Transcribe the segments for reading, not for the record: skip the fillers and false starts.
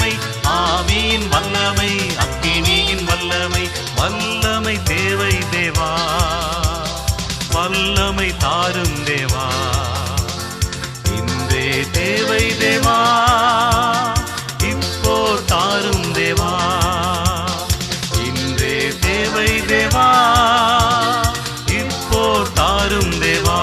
வல்லமை, ஆவியின் வல்லமை, அக்கினியின் வல்லமை, வல்லமை தேவை தேவா, வல்லமை தாரும் தேவா, இன்றே தேவை தேவா, இப்போ தாரும் தேவா, இன்றே தேவை தேவா, இப்போ தாரும் தேவா.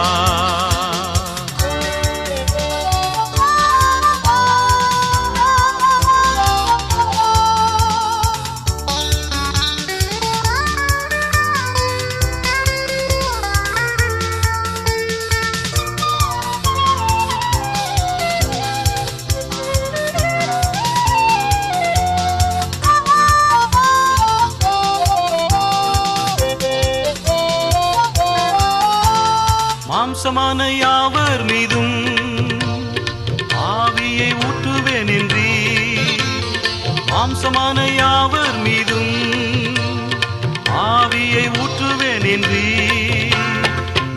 மாம்சமான யாவர் மீதும் ஆவியை ஊற்றுவேன் என்றீ, மாம்சமான யாவர் மீதும் ஆவியை ஊற்றுவேன் என்றீ,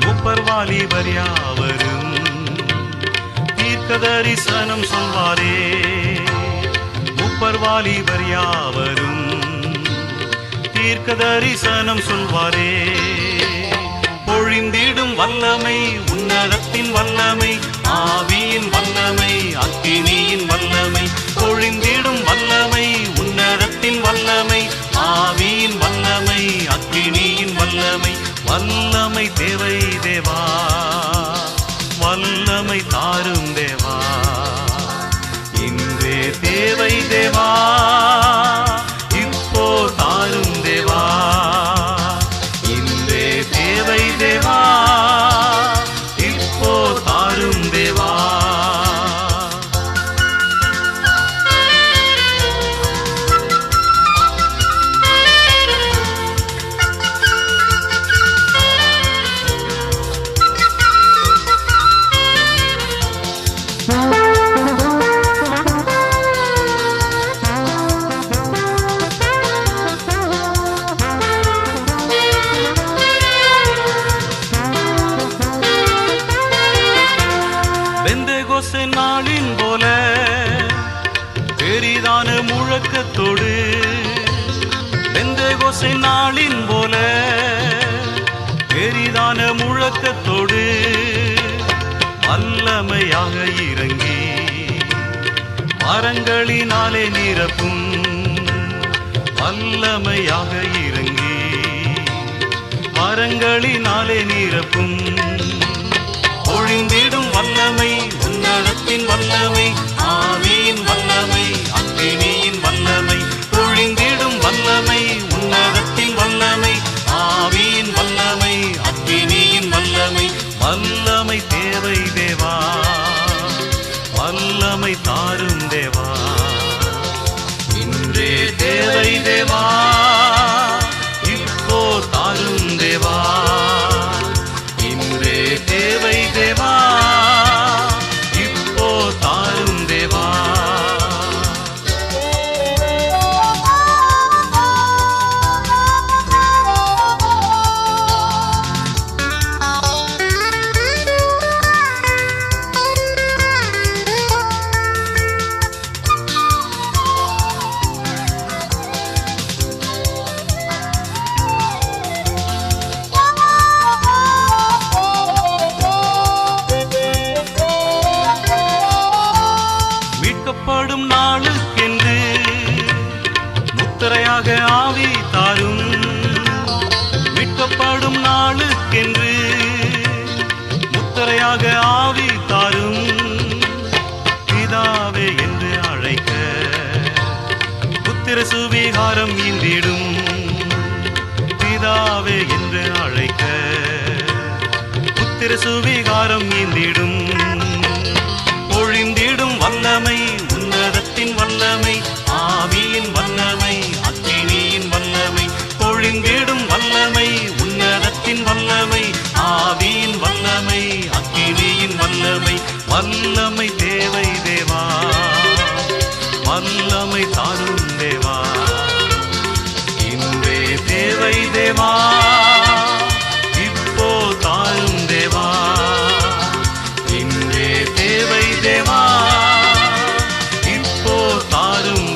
முப்பர் வாலிபர் யாவரும் தீர்க்க தரிசனம் சொல்வாரே, முப்பர் வாலிபர் யாவரும் தீர்க்க தரிசனம் சொல்வாரே. பொழிந்திடும் வல்லமை, உன்னதத்தின் வல்லமை, ஆவியின் வல்லமை, அக்கினியின் வல்லமை, பொழிந்திடும் வல்லமை, உன்னதத்தின் வல்லமை, ஆவியின் வல்லமை, அக்கினியின் வல்லமை, வல்லமை தேவை தேவா, வல்லமை தாரும் தேவா, இன்றே தேவை தேவா, இப்போ தாரும் தேவா, இன்றே தேவை தேவா, இப்போ தாரும் தேவா. பெந்தேகோஸ்தே நாளின் போல பெரிதான முழக்கத்தோடு, பெந்தேகோஸ்தே நாளின் போல பெரிதான முழக்கத்தோடு வல்லமையாக இறங்கி மரங்களினாலே நிரப்பும், வல்லமையாக இறங்கி மரங்களினாலே நிரப்பும். பொழிந்திடும் வல்லமை, உன்னதத்தின் வல்லமை, ஆவியின் வல்லமை, அக்கினியின் வல்லமை, பொழிந்திடும் வல்லமை, உன்னதத்தின் வல்லமை, ஆவியின் வல்லமை, அக்கினியின் வல்லமை, வல்லமை தேவை தேவா, வல்லமை தாரும் தேவா, இன்றே தேவை தேவா, இப்போ தாரும் தேவா, இன்றே தேவை தேவா, இப்போ தாரும் தேவா. மீட்கப்படும் நாளுக்கென்று முத்திரையாக ஆவி தாரும், மீட்கப்படும் நாளுக்கென்று முத்திரையாக ஆவி தாரும், பிதாவே என்று அழைக்க புத்திர சுவிகாரம் ஈந்திடும், பிதாவே என்று அழைக்க புத்திர சுவிகாரம் ஈந்திடும். பொழிந்திடும் வல்லமை, உன்னதத்தின் வல்லமை, ஆவியின் வல்லமை, அக்கினியின் வல்லமை, பொழிந்திடும் வல்லமை, உன்னதத்தின் வல்லமை, ஆவியின் வல்லமை, அக்கினியின் வல்லமை, வல்லமை தேவை தேவா, வல்லமை தாரும் தேவா, இன்றே தேவை தேவா, இப்போ தாரும் தேவா, இன்றே தேவை தேவா, இப்போ தாரும்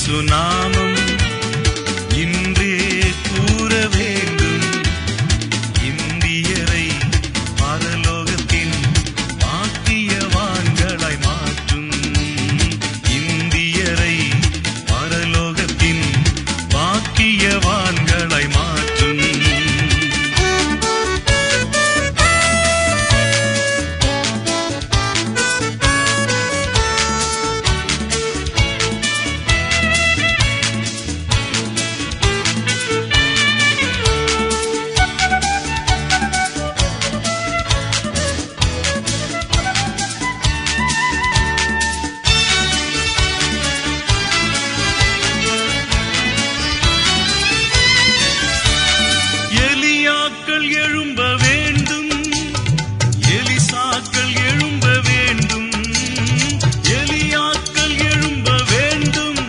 இயேசு நாமம் இன்றே கூற வேண்டும். இந்தியரை பரலோகத்தின் பாக்கியவான்களாய் மாற்றும். இந்தியரை பரலோகத்தின் பாக்கியவான்களாய் மாற்றும். எலியாக்கள் எழும்ப வேண்டும், எலிசாக்கள் எழும்ப வேண்டும். எலியாக்கள் எழும்ப வேண்டும்,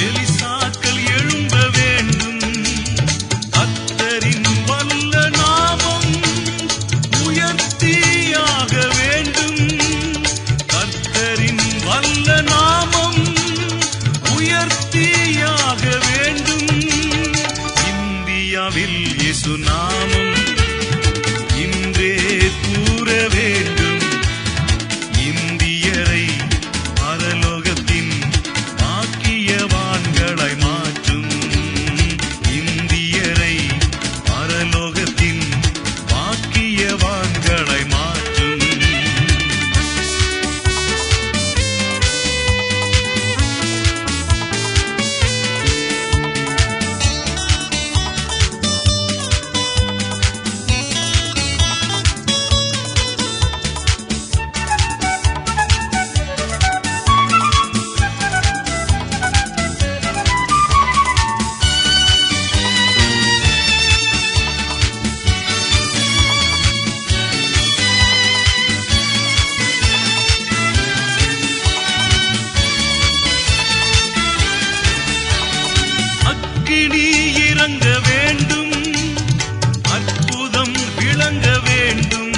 எலிசாக்கள் எழும்ப வேண்டும். கர்த்தரின் வல்ல நாமம் உயர்த்தியாக வேண்டும். கர்த்தரின் வல்ல நாமம் உயர்த்தியாக வேண்டும். இந்தியாவில் இயேசு நாமம் இன்றே கூற வேண்டும். இந்தியரை பரலோகத்தின் பாக்கியவான்களாய் மாற்றும். இந்தியரை பரலோகத்தின் பாக்கியவான்களாய் மாற்றும். அக்கினி இறங்க வேண்டும், அற்புதம் விளங்க வேண்டும்.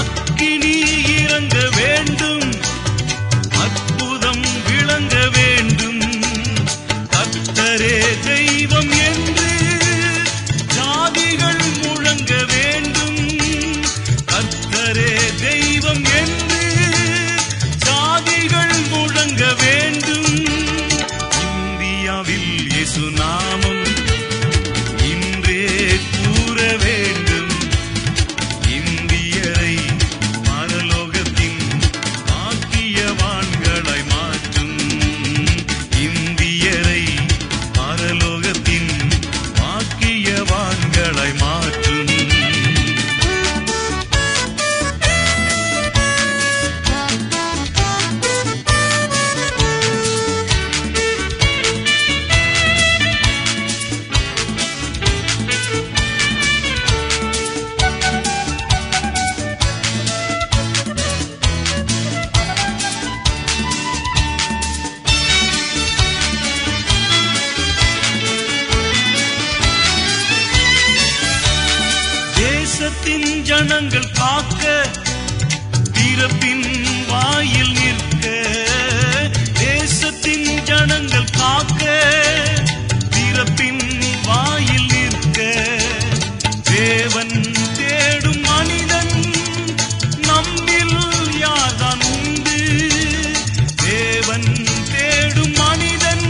அக்கினி இறங்க வேண்டும், அற்புதம் விளங்க வேண்டும். கர்த்தரே தெய்வம் என்று ஜாதிகள் முழங்க வேண்டும். கர்த்தரே தெய்வம் என்று ஜாதிகள் முழங்க வேண்டும். இந்தியாவில் இயேசு நாமம் இன்றே கூற வேண்டும். இந்தியரை பரலோகத்தின் பாக்கியவான்களாய் மாற்றும். இந்தியரை பரலோகத்தின் பாக்கியவான்களாய் மாற்றும். தேசத்தின் ஜனங்கள் காக்க திறப்பின் வாயில் நிற்க. தேசத்தின் ஜனங்கள் காக்க திறப்பின் வாயில் நிற்க. தேவன் தேடும் மனிதன் நம்மில் யார்தான் உண்டு? தேவன் தேடும் மனிதன்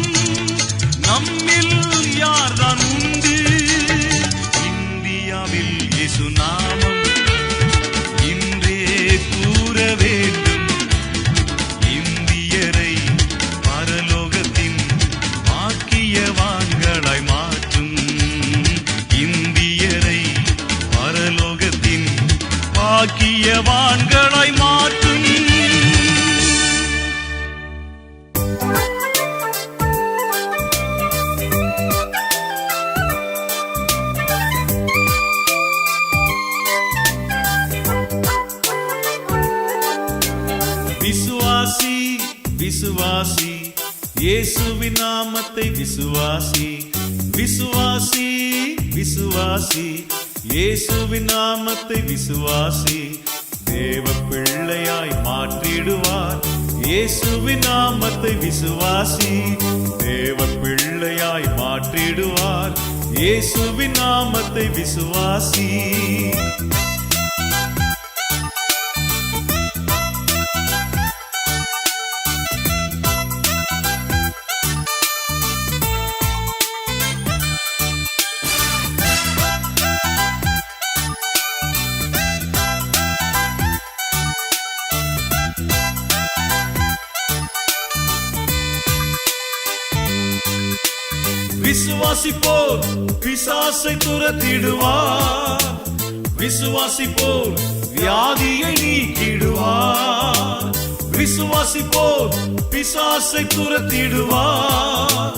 நம்மில் யார்தான் உண்டு? இந்தியாவில் இயேசு நாமம் இன்றே கூற வேண்டும். இந்தியரை பரலோகத்தின் பாக்கியவான்களாய் மாற்றும். இந்தியரை பரலோகத்தின் பாக்கியவான்களாய் மாற்றும். விசுவாசி விசுவாசி இயேசுவின் நாமத்தை விசுவாசி. விசுவாசி விசுவாசி இயேசுவின் நாமத்தை விசுவாசி. தேவ பிள்ளையாய் மாற்றிடுவார் இயேசுவின் நாமத்தை விசுவாசி, தேவ பிள்ளையாய் மாற்றிடுவார். இயேசுவின் நாமத்தை விசுவாசி. விசுவாசிப்போர் பிசாசை துரத்திடுவார். விசுவாசிப்போர் வியாதியை நீக்கிடுவார். விசுவாசிப்போர் பிசாசை துரத்திடுவார்.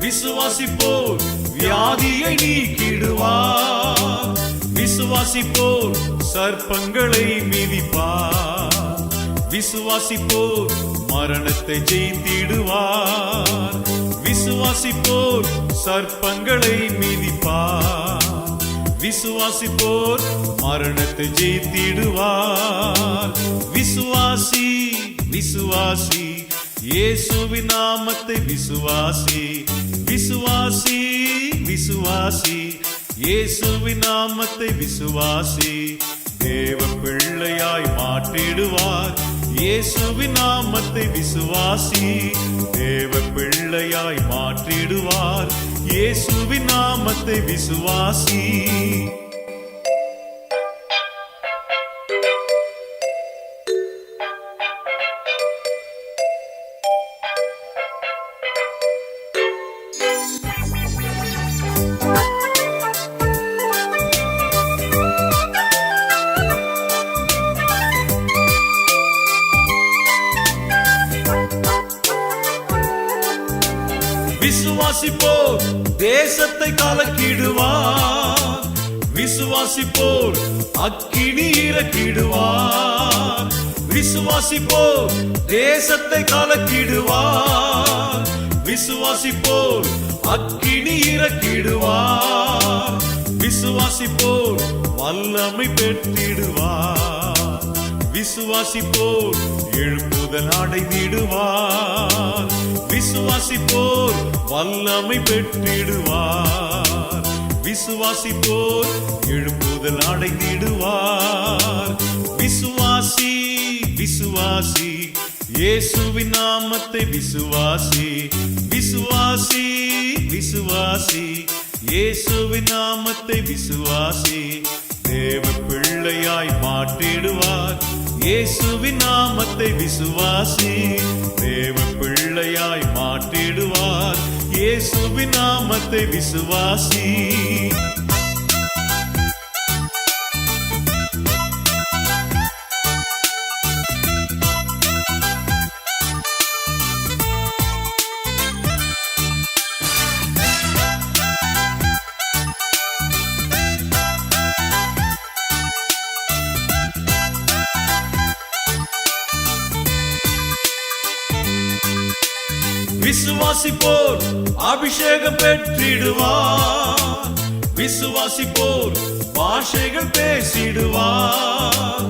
விசுவாசிப்போர் வியாதியை நீக்கிடுவார். விசுவாசிப்போர் சர்ப்பங்களை மிதிப்பார். விசுவாசிப்போர் மரணத்தை ஜெயித்திடுவார். விசுவாசிப்போர் சர்ப்பங்களை மிதிப்பார். விசுவாசிப்போர் மரணத்தை ஜெயித்திடுவார். விசுவாசி விசுவாசி, இயேசுவின் நாமத்தை விசுவாசி. விசுவாசி விசுவாசி, இயேசுவின் நாமத்தை விசுவாசி. தேவ பிள்ளையாய் மாற்றிடுவார். இயேசுவின் நாமத்தை விசுவாசி, தேவ பிள்ளையாய் மாற்றிடுவார். இயேசுவின் நாமத்தை விசுவாசி. விசுவாசிப்போர் தேசத்தை கலக்கிடுவார். விசுவாசிப்போர் அக்கினி இறக்கிடுவார். விசுவாசிப்போர் தேசத்தை கலக்கிடுவார். விசுவாசிப்போர் அக்கினி இறக்கிடுவார். விசுவாசிப்போர் வல்லமை பெற்றிடுவார். விசுவாசிப்போர் எழுப்புதல் அடைந்திடுவார். விசுவாசிப்போர் வல்லமை பெற்றிடுவார். விசுவாசிப்போர் எழுப்புதல் அடைந்திடுவார். விசுவாசி விசுவாசி, இயேசுவின் நாமத்தை விசுவாசி. விசுவாசி விசுவாசி, இயேசுவின் நாமத்தை விசுவாசி. தேவ பிள்ளையாய் மாற்றிடுவார். இயேசுவின் நாமத்தை விசுவாசி. தேவ பிள்ளையாய் மாற்றிடுவார். இயேசுவின் நாமத்தை விசுவாசி. விசுவாசிப்போர் அபிஷேகம் பெற்றிடுவார். விசுவாசிப்போர் பாஷைகள் பேசிடுவார்.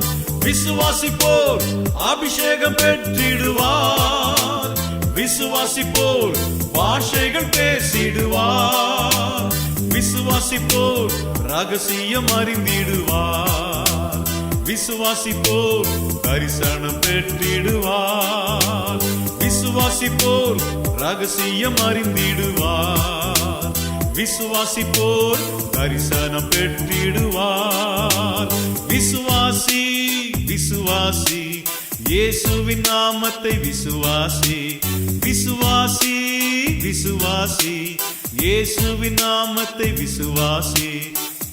விசுவாசிப்போர் அபிஷேகம் பெற்றிடுவார். விசுவாசிப்போர் பாஷைகள் பேசிடுவார். விசுவாசிப்போர் ரகசியம் அறிந்திடுவார். விசுவாசிப்போர் தரிசனம் பெற்றிடுவார். விசுவாசிப்போர் ரகசியம் அறிந்திடுவார். விசுவாசிப்போர் தரிசனம் பெற்றிடுவார். விசுவாசி விசுவாசி, இயேசுவின் நாமத்தை விசுவாசி. விசுவாசி விசுவாசி, இயேசுவின் நாமத்தை விசுவாசி.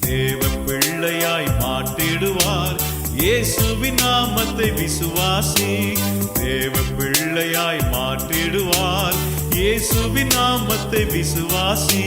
தேவ பிள்ளையாய் மாற்றிடுவார். இயேசுவின் நாமத்தை விசுவாசி. தேவ பிள்ளையாய் மாற்றிடுவார். இயேசுவின் நாமத்தை விசுவாசி.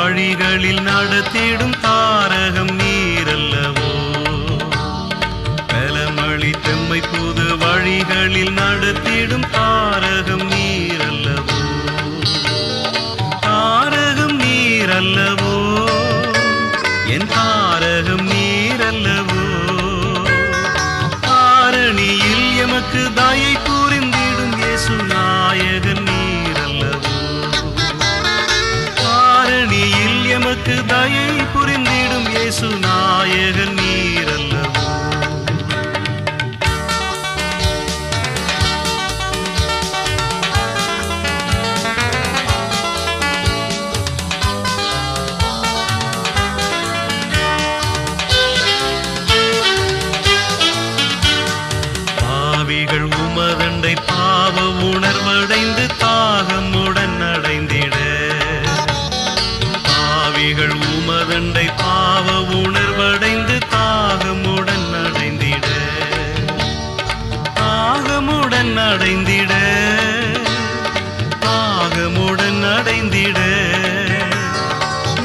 வழிகளில் நடத்திடும் தாரகம் நீரல்லவோ. பலமளித்தெம்மை புது வழிகளில் நடத்திடும் தாரகம் நீரல்லவோ. தாரகம் நீரல்லவோ, என் தாரகம் நீரல்லவோ. ஆரணியில் எமக்கு தயை புரிந்திடும் இயேசு நாயகன் நீரல்லவோ. ஆரணியில் எமக்கு தயை புரிந்திடும் இயேசு நாயகன் நீரல்லவோ. பாவிகள் உமதண்டை பாவ உணர்வடைந்து தாகமுடன் அடைந்திட. பாவிகள் உமதண்டை பாவ உணர்வடைந்து தாகமுடன் அடைந்திட. தாகமுடன் அடைந்திட. தாகமுடன் அடைந்திட.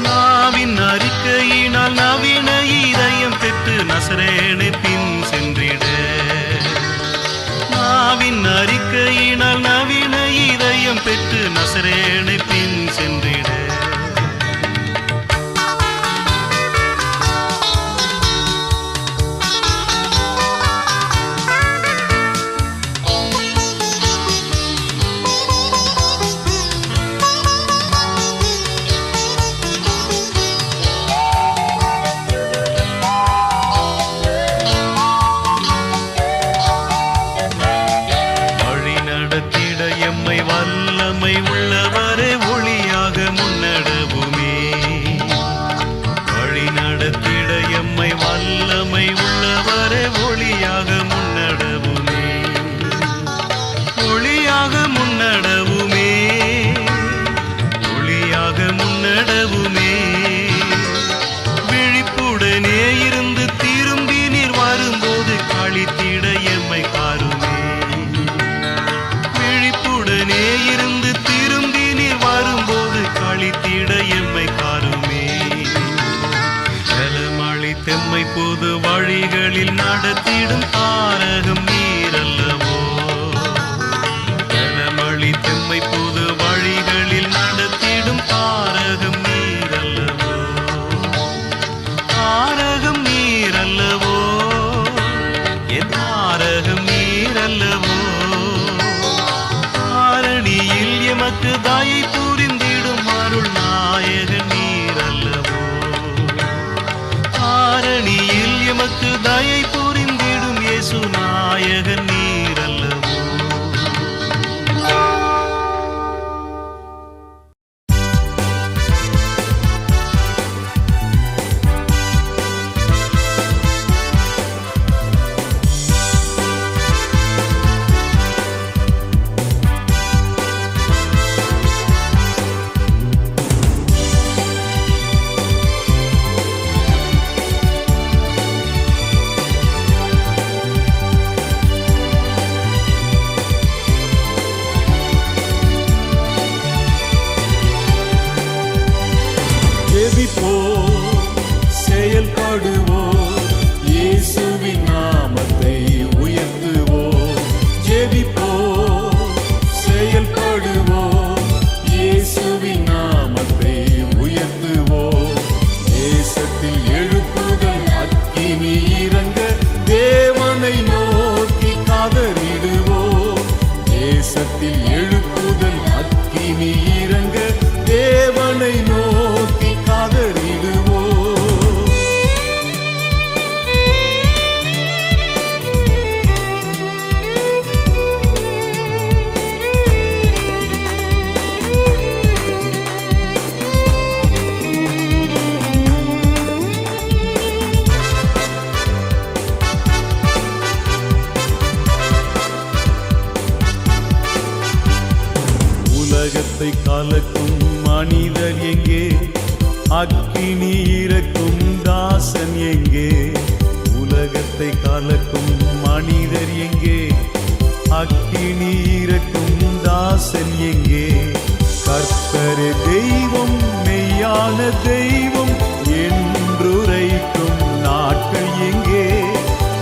நாவின் அறிக்கையினால் நவீன இதயம் பெற்று நசரேனை பின் சென்றிட. நாவின் அறிக்கையினால் நவீன இதயம் பெற்று நசரேனை பின் சென்றிட. வல்லமை உள்ளவரே ஒளியாக முன்னடவுமே. வழி நடத்திட எம்மை வல்லமை உள்ளவரே ஒளியாக முன்னடவுமே. ஒளியாக முன்னடவுமே. ஒளியாக முன்னடவுமே. விழிப்புடனே இருந்து திரும்பி நீர் வரும்போது கழித்திட எம்மை காருமே. விழிப்புடனே இருந்து திரும்பி நீர் வரும்போது கழித்திட எம்மை காருமே. பலமளி தெம்மை புது வழிகளில் நடத்திடும் தாரகம் நீரல்லவோ. பலமளி தெம்மை புது வழிகளில் நடத்திடும் தாரகம் நீரல்லவோ. தாரகம் நீரல்லவோ, என் தாரகம் நீரல்லவோ. ஆரணியில் எமக்கு தயை புரிந்திடும் அருள் நாயகன் நீரல்லவோ. ஆரணியில் எமக்கு தயை புரிந்திடும் இயேசு நாயகன் நீரல்லவோ. செயல்படுவோம், இயேசுவின் நாமத்தை உயர்த்துவோம். ஜெபிப்போம், செயல்படுவோம், இயேசுவின் நாமத்தை உயர்த்துவோம். தேசத்தில் எழுப்புதல் அக்கினி இறங்க தேவனை நோக்கி காதலிடுவோம். தேசத்தில் எழுப்புதல் அக்கினி இறங்க தேவனை நோக்கி காதலிடுவோம். உலகத்தை கலக்கும் மனிதர் எங்கே? அக்கினி இறக்கும் தாசன் எங்கே? உலகத்தை கலக்கும் மனிதர் எங்கே? அக்கினி இறக்கும் தாசன் எங்கே? கர்த்தரே தெய்வம் மெய்யான தெய்வம் என்றுரைக்கும் நாட்கள் எங்கே?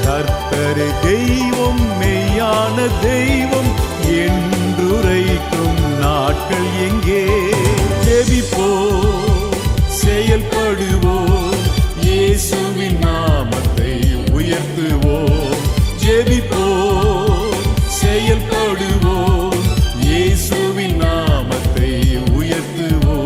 கர்த்தரே தெய்வம் மெய்யான தெய்வம் என்றுரைக்கும் நாட்கள் எங்கே? ஜெபிப்போம், செயல்படுவோம், இயேசுவின் நாமத்தை உயர்த்துவோம். ஜெபிப்போம், செயல்படுவோம், இயேசுவின் நாமத்தை உயர்த்துவோம்.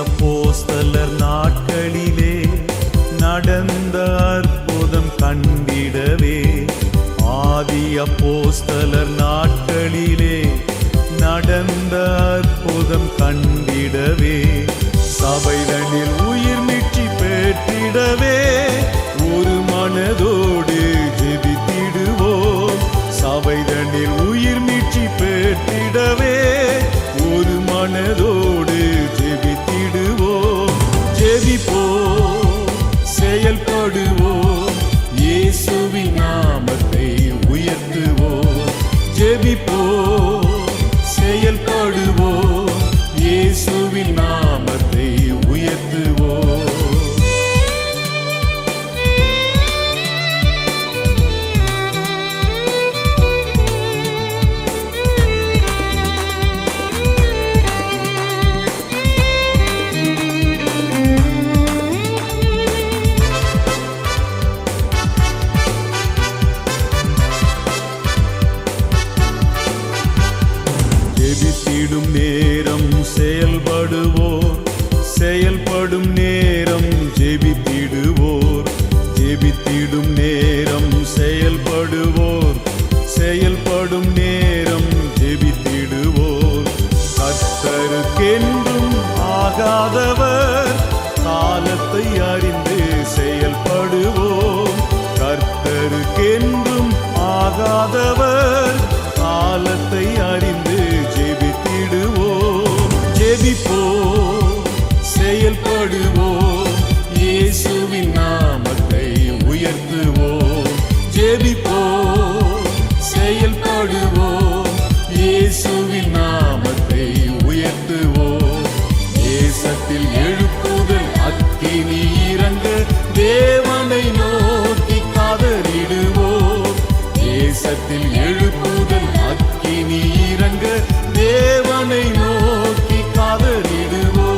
அப்போஸ்தலர் நாட்களிலே நடந்த அற்புதம் கண்டிடவே, ஆதி அப்போஸ்தலர் நாட்களிலே நடந்த அற்புதம் கண்டிடவே, சபைதனில் உயிர் மீட்சி பெற்றிடவே ஒரு மனதோடு ஜெபித்திடுவோம். சபைதனில் உயிர் மீட்சி பெற்றிடவே ஒரு மனதோடு ஜெபித்திடுவோம். ஜெபிப்போம், செயல்படுவோம், இயேசுவின் நாமத்தை உயர்த்துவோம். ஜெபிப்போம், செயல்படுவோம், இயேசுவின் நாமத்தை உயர்த்துவோம். ஜெபித்திடும் நேரம் செயல்படுவோர், செயல்படும் நேரம் ஜெபித்திடுவோர். ஜெபித்திடும் நேரம் செயல்படுவோர், செயல்படும் நேரம் ஜெபித்திடுவோர். கர்த்தருக்கென்றும் ஆகாதவர், காலத்தை அறிந்து செயல்படுவோம். கர்த்தருக்கென்றும் ஆகாதவர், காலத்தை அறிந்து ஜெபித்திடுவோம். ஜெபிப்போம், செயல்படுவோம், இயேசுவின் நாமத்தை உயர்த்துவோம். ஜெபிப்போம், செயல்படுவோம், இயேசுவின் நாமத்தை உயர்த்துவோம். தேசத்தில் எழுப்புதல் அக்கினி இறங்க தேவனை நோக்கி காதலிடுவோம். தேசத்தில் எழுப்புதல் அக்கினி இறங்க தேவனை நோக்கி காதலிடுவோம்.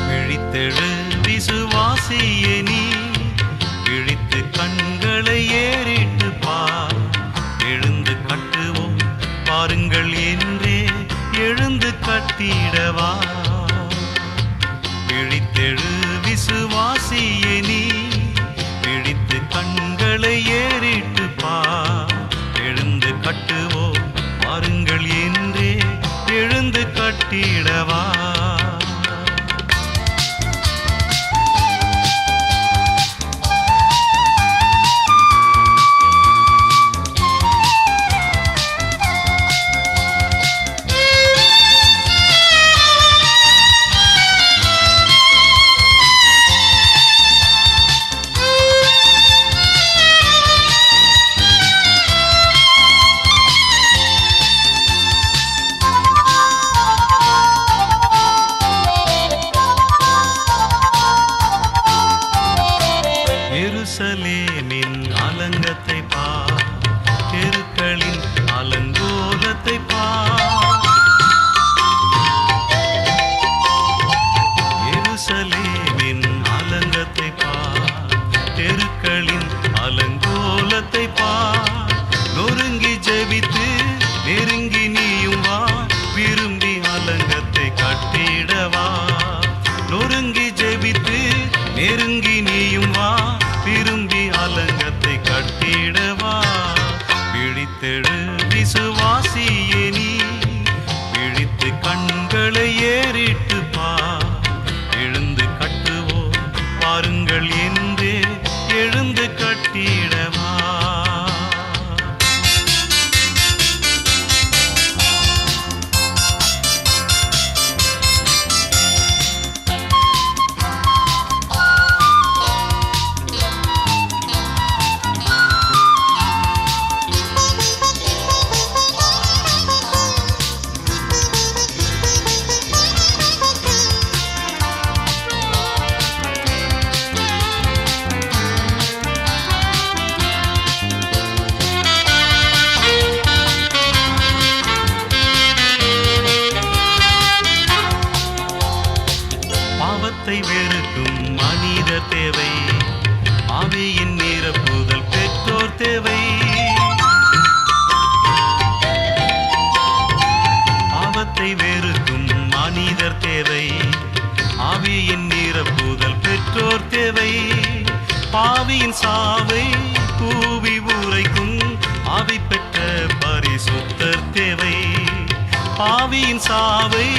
விழித்தெழு விசுவாசியே நீ, விழித்து கண்களை ஏறிட்டு பார். எழுந்து கட்டுவோம் பாருங்கள் என்றே எழுந்து கட்டிடவா. விழித்தெழு விசுவாசியே நீ, விழித்து கண்களை ஏறிட்டு பார். எழுந்து கட்டுவோம் பாருங்கள் என்றே எழுந்து கட்டிடவா. எருசலேமின் அலங்கத்தை பார், தெருக்களின் அலங்கோலத்தை பார். எருசலேமின் அலங்கத்தை பார், தெருக்களின் அலங்கோலத்தை பார். நொறுங்கி ஜெபித்து நெருங்கி நீயும் வா, விரும்பி அலங்கத்தை கட்டிடவா. நொறுங்கி ஜெபித்து நெருங்கி நீயும் வா, விரும்பி அலங்கத்தை கட்டிடவா. விழித்தெழு விசுவாசியே நீ, விழித்து கண்களை ஏறிட்டு பார். எழுந்து கட்டுவோம் பாருங்கள் என்றே எழுந்து கட்டிடவா. பாவத்தை வெறுக்கும் மனிதர் தேவை, ஆவியின் நிரப்புதல் பெற்றோர் தேவை. பாவத்தை வெறுக்கும் மனிதர் தேவை, ஆவியின் நிரப்புதல் பெற்றோர் தேவை. பாவியின் சாவை கூவி உரைக்கும் ஆவி பெற்ற பரிசுத்தர் தேவை. பாவியின் சாவை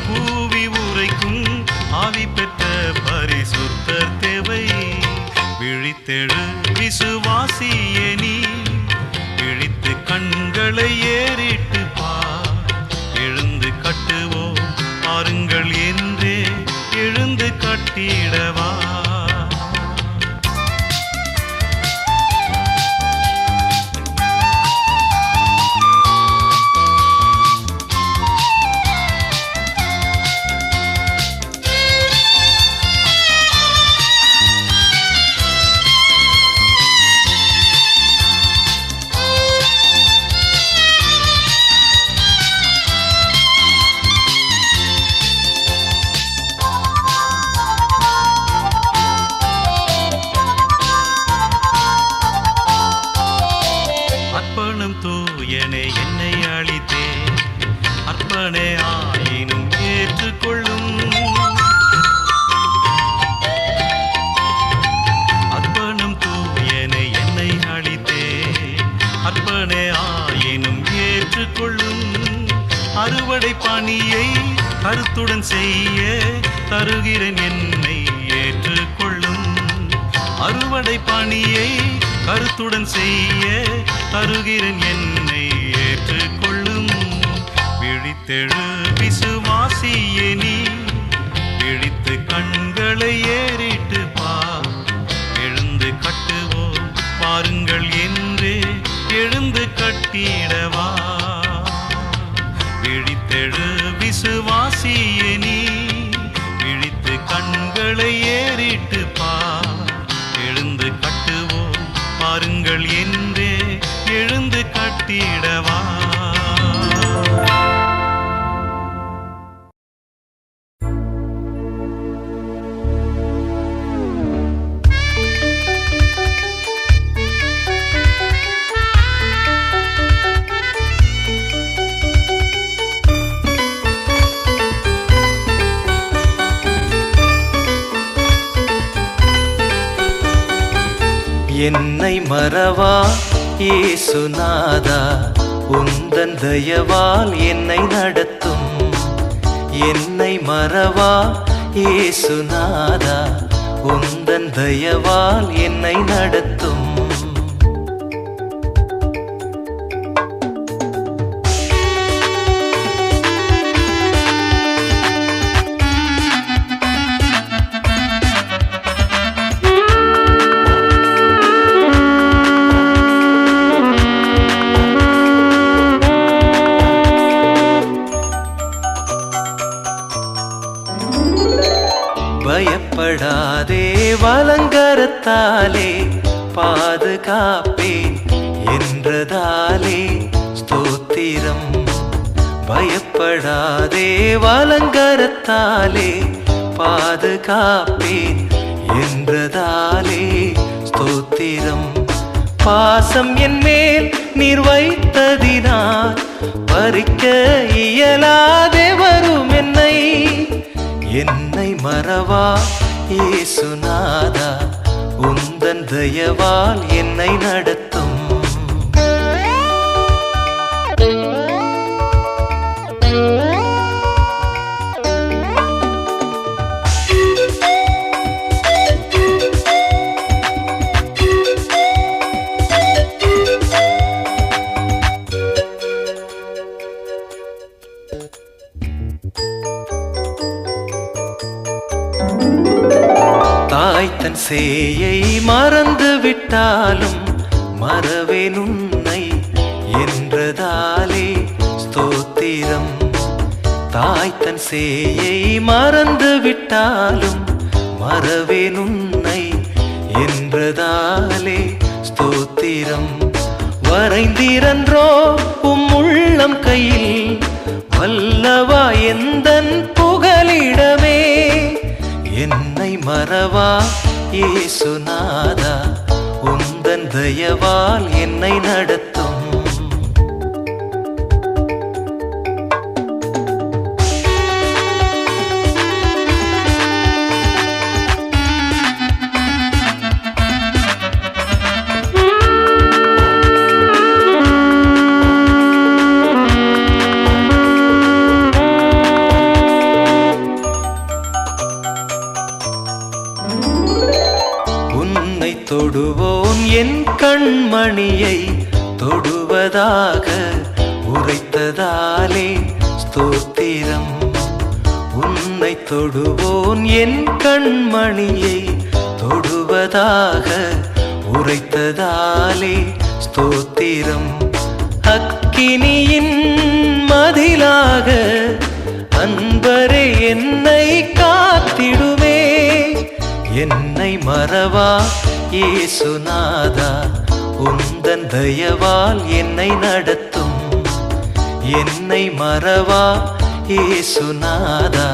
கூவி உரைக்கும் ஆவி பெற்ற பரிசுத்தர் தேவை. விழித்தெழு விசுவாசியே நீ, விழித்து கண்களை ஏறிட்டு பார். எழுந்து கட்டுவோம் பாருங்கள் என்றே எழுந்து கட்டிடவா. அர்ப்பணம் தூயனே என்னை அளித்தே, அர்ப்பணே ஆயினும் ஏற்றுக்கொள்ளும். அர்ப்பணம் தூயனே என்னை அளித்தே, அர்ப்பணே ஆயினும் ஏற்றுக்கொள்ளும். அறுவடை பணியை கருத்துடன் செய்ய தருகிறேன் என்னை ஏற்றுக்கொள்ளும். அறுவடை பணியை கருத்துடன் செய்ய தருகிறேன் என்னை ஏற்றுக்கொள்ளும். விழித்தெழு விசுவாசியே நீ, விழித்து கண்களை ஏறிட்டு பார். எழுந்து கட்டுவோம் பாருங்கள் என்றே எழுந்து கட்டிடவா. விழித்தெழு விசுவாசியே நீ, விழித்து கண்களை ஏறிட்டு பார். எழுந்து கட்டுவோம் பாருங்கள் என்றே எழுந்து கட்டிடவா. என்னை மறவா இயேசுநாதா, உந்தன் தயவால் என்னை நடத்தும். என்னை மறவா இயேசுநாதா, உந்தன் தயவால் என்னை நடத்தும். பயப்படாதே வலங்கரை வலங்கரத்தாலே பாதுகாப்பேன் என்றதாலே ஸ்தோத்திரம். பயப்படாதே, வலங்கரத்தாலே பாதுகாப்பேன் என்றதாலே ஸ்தோத்திரம். பாசம் என் மேல் நீர் வைத்ததினால் பறிக்க இயலாதே வரும் என்னை மறவா இயேசுநாதா, உந்தன் தயவால் என்னை நடத்தும். தாய் தன் சேயை மறந்து விட்டாலும் மறவேன் உன்னை என்றதாலே ஸ்தோத்திரம். தாய் தன் சேயை மறந்து விட்டாலும் மறவேன் உன்னை என்றதாலே ஸ்தோத்திரம். வரைந்திரன்றோ உள்ளம் கையில் வல்லவா எந்தன் புகலிடமே, என்னை மறவா இயேசுநாதா, உந்தன் தயவால் என்னை நடத்தும். தொடுவோன் என் கண்மணியை தொடுவதாக உரைத்ததாலே ஸ்தோத்திரம். உன்னை தொடுவோன் என் கண்மணியை தொடுவதாக உரைத்ததாலே ஸ்தோத்திரம். அக்கினியின் மதிலாக அன்பரே என்னை காத்திடுமே, என்னை மறவா இயேசுநாதா, உந்தன் தயவால் என்னை நடத்தும். என்னை மறவா இயேசுநாதா,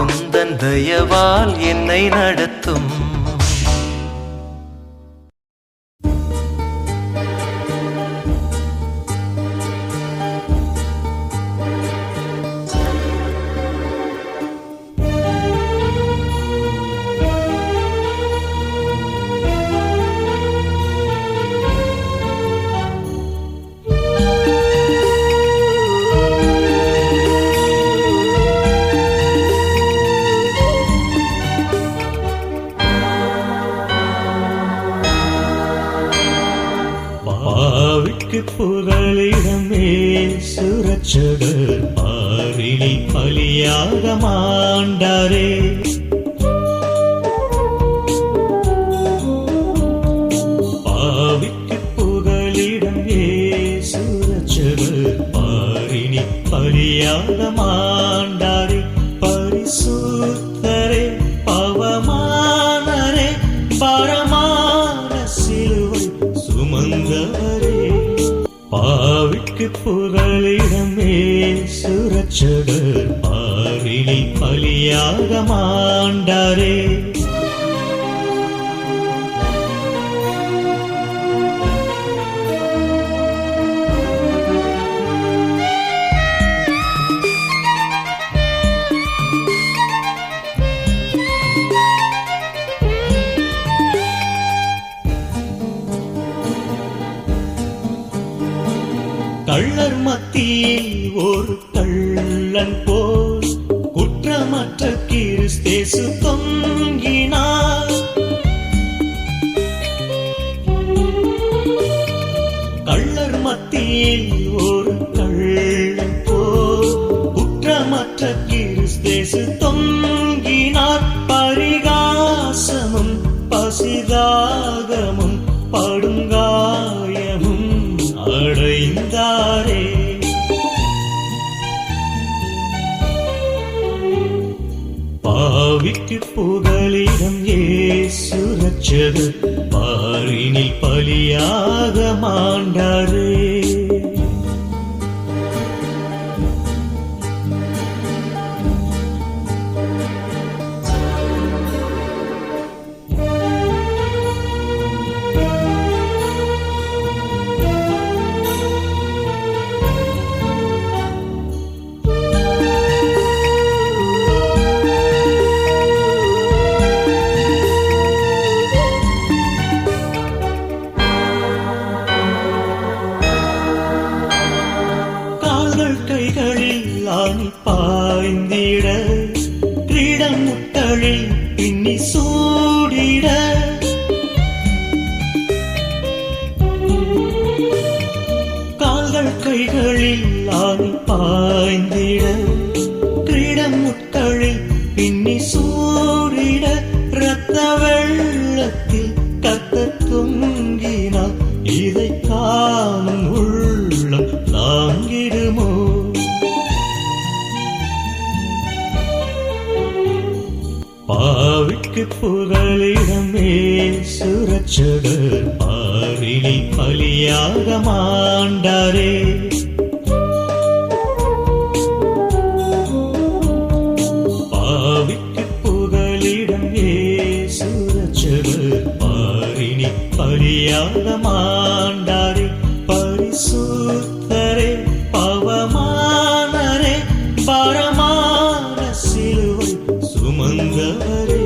உந்தன் தயவால் என்னை நடத்தும். பாவிக்கு புகலிடமே சுரட்சகர் பாரினி பலியாக மாண்டாரே. பாவிக்கு புகலிடமே சுரட்சகர் பாரினி பலியாக மாண்டாரே. பரிசுத்தரே பவமானரே பரமான சிலுவை சுமந்தவரே. பாவிக்கு புகலிடமே சுரட்சகர் பாரினி பலியாக மாண்டாரே. கள்ளர் மத்தியில் ஒரு கள்ளன் போல் குற்றமற்ற கிறிஸ்தேசு தொங்கினார். கள்ளர் மத்தியில் ஒரு கள்ளன் போல் குற்றமற்ற கிறிஸ்தேசு தொங்கினார். பரிகாசமும் பசிதாகமும் படுங்காயமும் அடைந்தாரே. பாவிக்கு புகலிடம் இயேசு ரட்சகர் பாரினில் பலியாக மாண்டாரே. கைகளில் ஆணி பாய்ந்திட, கிரீடம் முத்தழில் பின்னி சூடிட, கால்கள் கைகளில் ஆணி பாய்ந்திட, கிரீடம் முத்தழில் பின்னி சூடிட, இரத்த வெள்ளத்தில் கர்த்தர் தொங்கினார், இதை காணும் உள்ளம் தாங்கிடுமோ? பாவிக்கு புகலிடமே சுரட்சகர் பாரினில் பலியாக மாண்டாரே. பாவிக்கு புகலிடமே சுரட்சகர் பாரினில் பலியாக மாண்டாரே. பரிசுத்தரே பவமானரே பரமான சிலுவை சுமந்தவரே,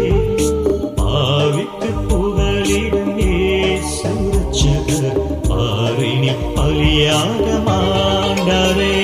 பாவிக்கு புகலிடம் இயேசு ரட்சகர் பாரினில் பலியாக மாண்டாரே.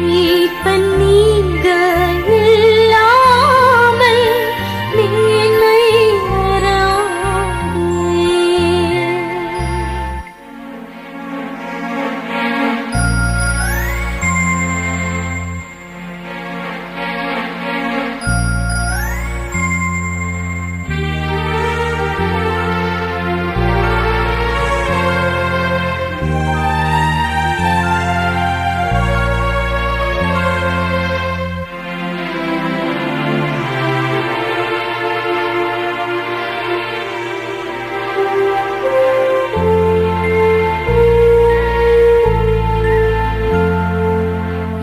மீட்பன் நீங்க இல்லாமல் மேன்மை வராதே.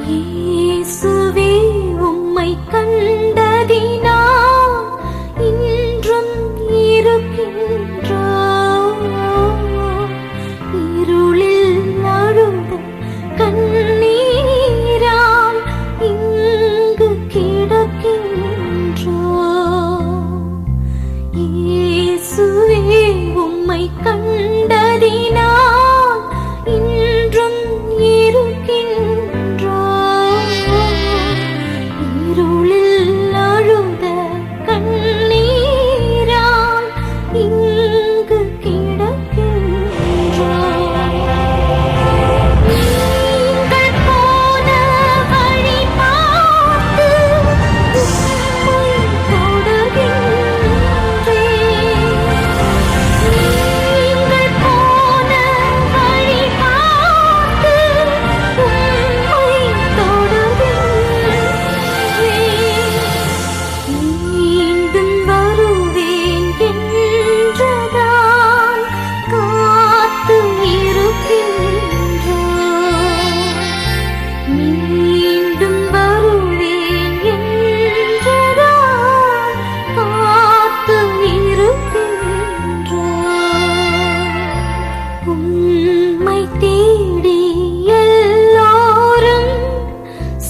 இயேசுவே உம்மை கண்டதினால் இன்றும் இருக்கின்றோம். இருளில் அழுத கண்ணீரால் இங்கு கிடக்கின்றோம். இயேசுவே உம்மை கண்டதினால் இன்றும் இருக்கின்றோம். இருளில் அழுத கண்ணீரால் இங்கு கிடக்கின்றோம். நீங்கள் போன வழி பார்த்து உம்மை தொடர்கின்றேன். நீங்கள் போன வழி பார்த்து உம்மை தொடர்கின்றேன். மீண்டும் வருவேன் என்றுதான் காத்து இருக்கின்றோம். மீண்டும் வருவேன் என்றுதான் காத்து இருக்கின்றோம். உம்மை தேடி எல்லோரும்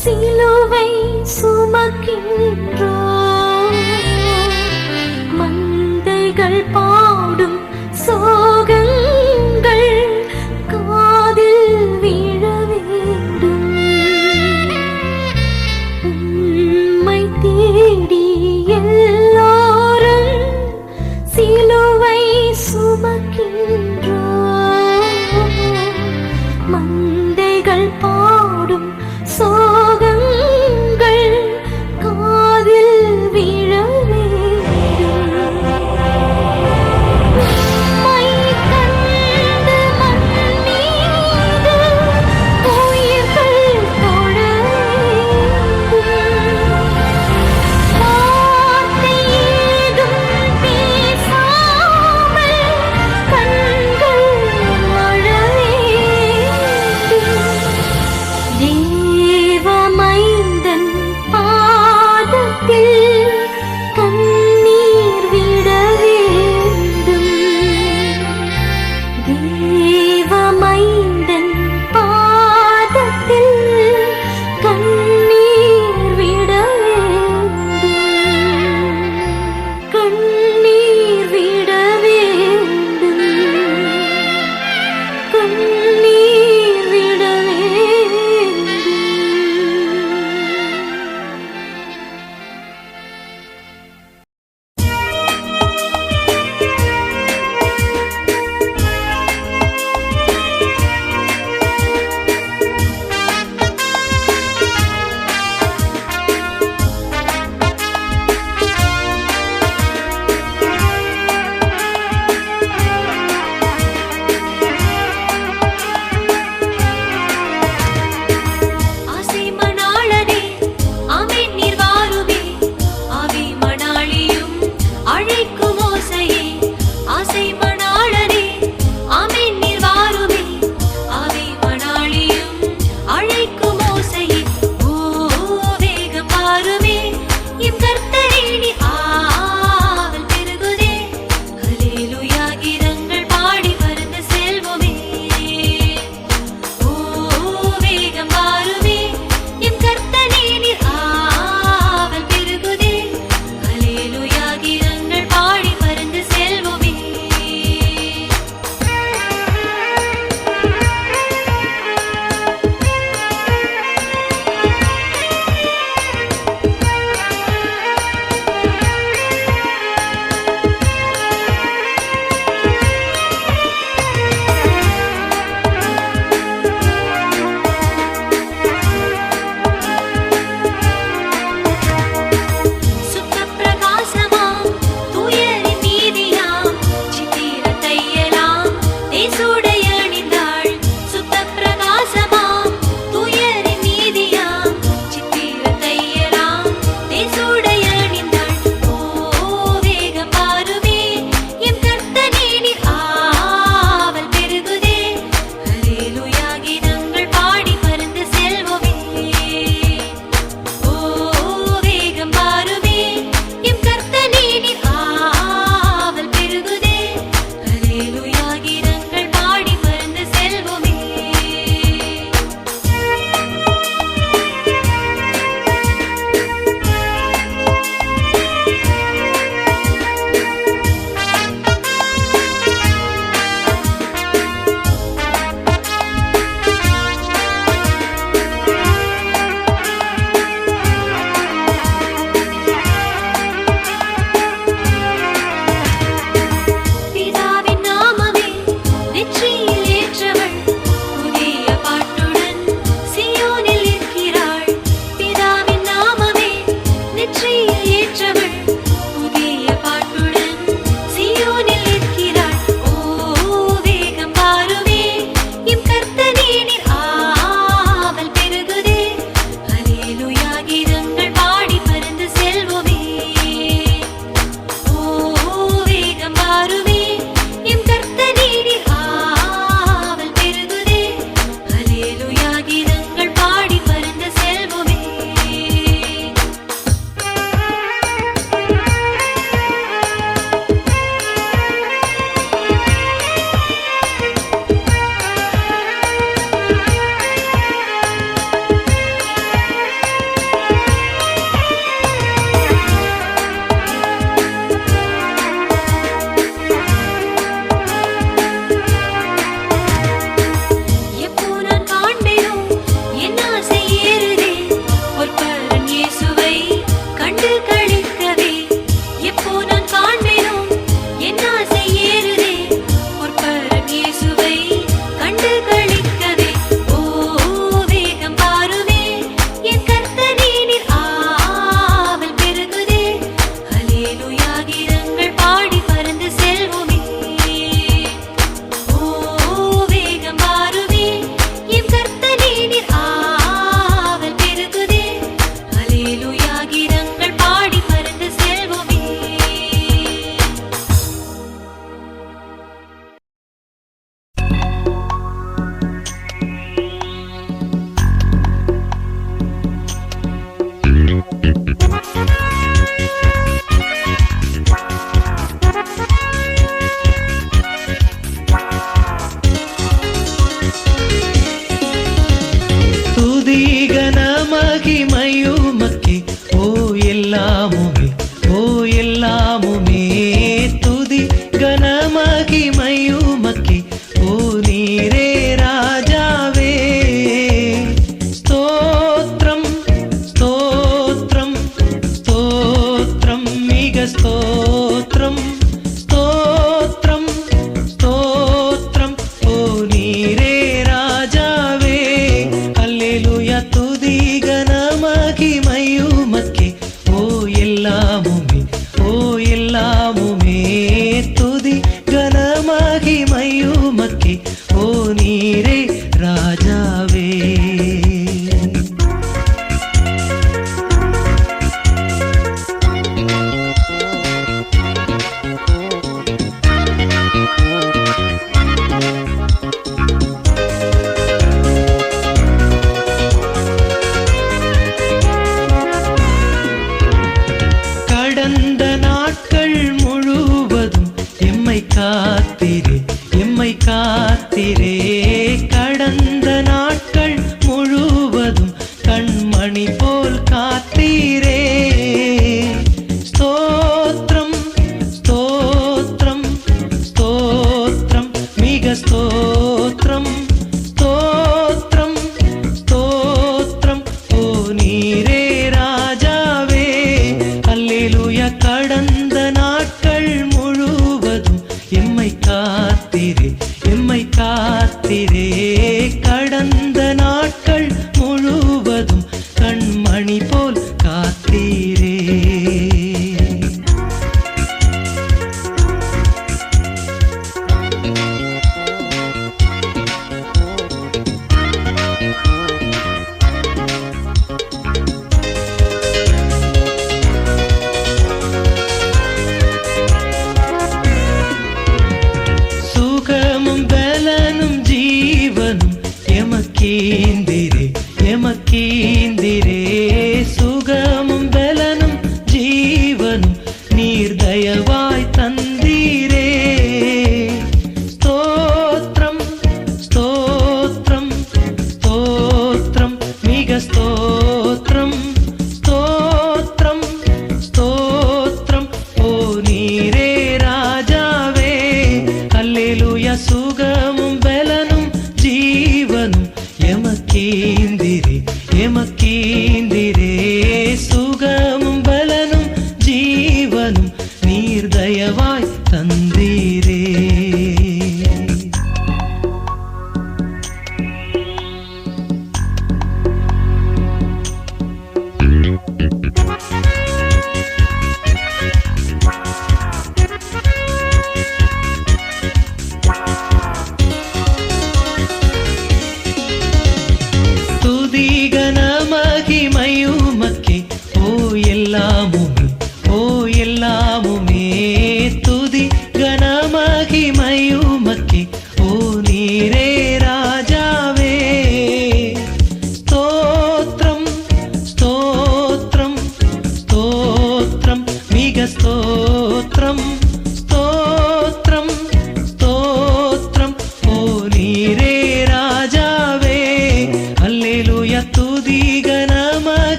சிலுவை சுமக்கின்றோம். மந்தைகள் பாடும் சோகங்கள் காதில் விழ வேண்டும். உம்மை தேடி எல்லோரும் சிலுவை சுமக்கின்றோம். மந்தைகள் பாடும் சோகங்கள் காதில்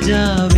ராஜாவே